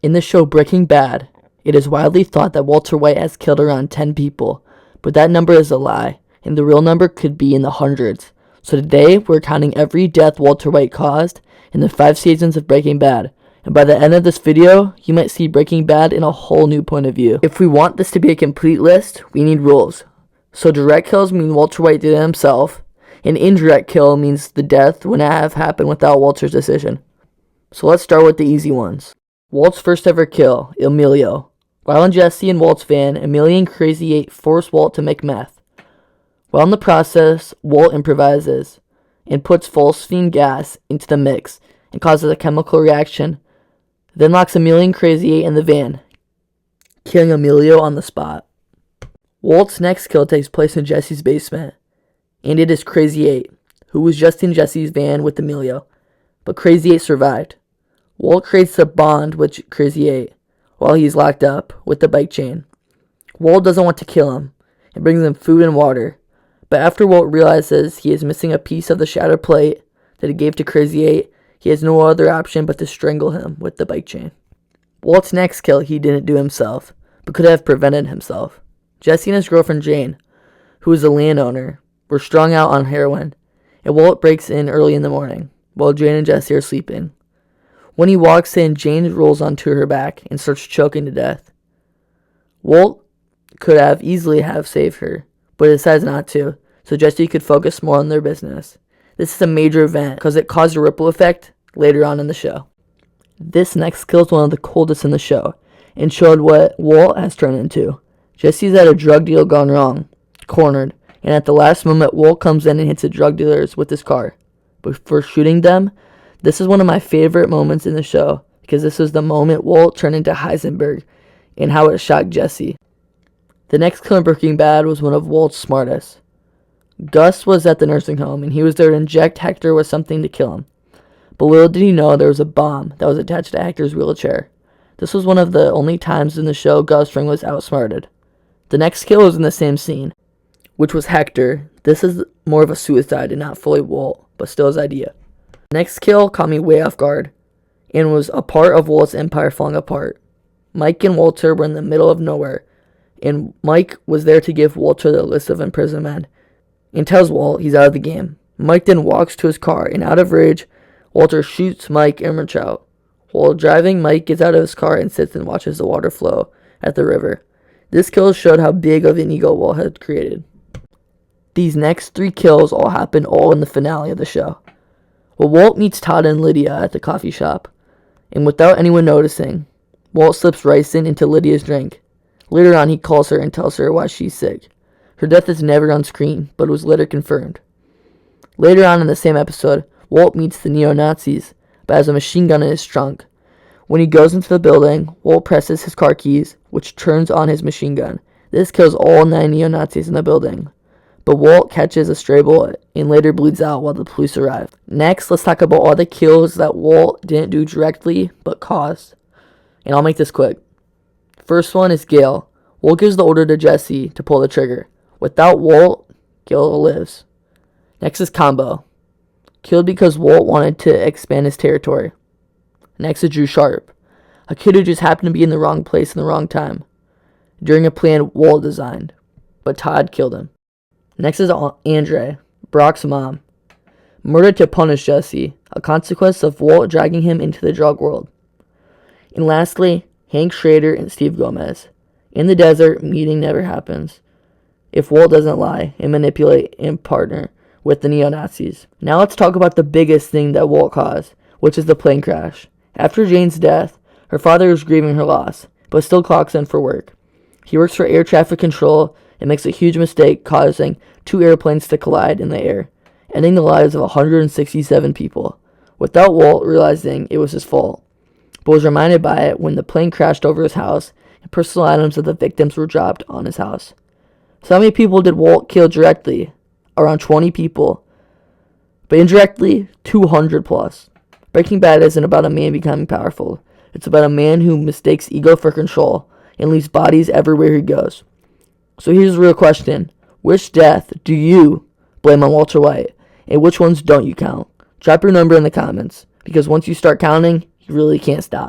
In the show Breaking Bad, it is widely thought that Walter White has killed around 10 people, but that number is a lie, and the real number could be in the hundreds. So today, we're counting every death Walter White caused in the 5 seasons of Breaking Bad, and by the end of this video, you might see Breaking Bad in a whole new point of view. If we want this to be a complete list, we need rules. So direct kills mean Walter White did it himself, and indirect kill means the death would have happened without Walter's decision. So let's start with the easy ones. Walt's first ever kill, Emilio. While in Jesse and Walt's van, Emilio and Crazy 8 force Walt to make meth. While in the process, Walt improvises and puts phosphine gas into the mix and causes a chemical reaction, then locks Emilio and Crazy 8 in the van, killing Emilio on the spot. Walt's next kill takes place in Jesse's basement, and it is Crazy 8, who was just in Jesse's van with Emilio, but Crazy 8 survived. Walt creates a bond with Crazy 8 while he's locked up with the bike chain. Walt doesn't want to kill him and brings him food and water, but after Walt realizes he is missing a piece of the shattered plate that he gave to Crazy 8, he has no other option but to strangle him with the bike chain. Walt's next kill he didn't do himself, but could have prevented himself. Jesse and his girlfriend Jane, who is a landowner, were strung out on heroin, and Walt breaks in early in the morning while Jane and Jesse are sleeping. When he walks in, Jane rolls onto her back and starts choking to death. Walt could have easily have saved her, but decides not to, so Jesse could focus more on their business. This is a major event because it caused a ripple effect later on in the show. This next kill is one of the coldest in the show and showed what Walt has turned into. Jesse's at a drug deal gone wrong, cornered, and at the last moment Walt comes in and hits the drug dealers with his car. Before shooting them, this is one of my favorite moments in the show because this was the moment Walt turned into Heisenberg and how it shocked Jesse. The next kill in Breaking Bad was one of Walt's smartest. Gus was at the nursing home and he was there to inject Hector with something to kill him. But little did he know there was a bomb that was attached to Hector's wheelchair. This was one of the only times in the show Gus Fring was outsmarted. The next kill was in the same scene, which was Hector. This is more of a suicide and not fully Walt, but still his idea. Next kill caught me way off guard and was a part of Walt's empire falling apart. Mike and Walter were in the middle of nowhere, and Mike was there to give Walter the list of imprisoned men and tells Walt he's out of the game. Mike then walks to his car, and out of rage, Walter shoots Mike and runs out. While driving, Mike gets out of his car and sits and watches the water flow at the river. This kill showed how big of an ego Walt had created. These next 3 kills all happen all in the finale of the show. Well, Walt meets Todd and Lydia at the coffee shop, and without anyone noticing, Walt slips ricin into Lydia's drink. Later on, he calls her and tells her why she's sick. Her death is never on screen, but it was later confirmed. Later on in the same episode, Walt meets the neo-Nazis, but has a machine gun in his trunk. When he goes into the building, Walt presses his car keys, which turns on his machine gun. This kills all 9 neo-Nazis in the building. But Walt catches a stray bullet and later bleeds out while the police arrive. Next, let's talk about all the kills that Walt didn't do directly but caused. And I'll make this quick. First one is Gale. Walt gives the order to Jesse to pull the trigger. Without Walt, Gale lives. Next is Combo. Killed because Walt wanted to expand his territory. Next is Drew Sharp. A kid who just happened to be in the wrong place in the wrong time during a plan Walt designed, but Todd killed him. Next is Andre, Brock's mom. Murdered to punish Jesse, a consequence of Walt dragging him into the drug world. And lastly, Hank Schrader and Steve Gomez. In the desert, meeting never happens if Walt doesn't lie and manipulate and partner with the neo-Nazis. Now let's talk about the biggest thing that Walt caused, which is the plane crash. After Jane's death, her father is grieving her loss, but still clocks in for work. He works for air traffic control and makes a huge mistake, causing 2 airplanes to collide in the air, ending the lives of 167 people, without Walt realizing it was his fault, but was reminded by it when the plane crashed over his house and personal items of the victims were dropped on his house. So how many people did Walt kill directly? Around 20 people, but indirectly, 200 plus. Breaking Bad isn't about a man becoming powerful. It's about a man who mistakes ego for control and leaves bodies everywhere he goes. So here's the real question. Which death do you blame on Walter White, and which ones don't you count? Drop your number in the comments, because once you start counting, you really can't stop.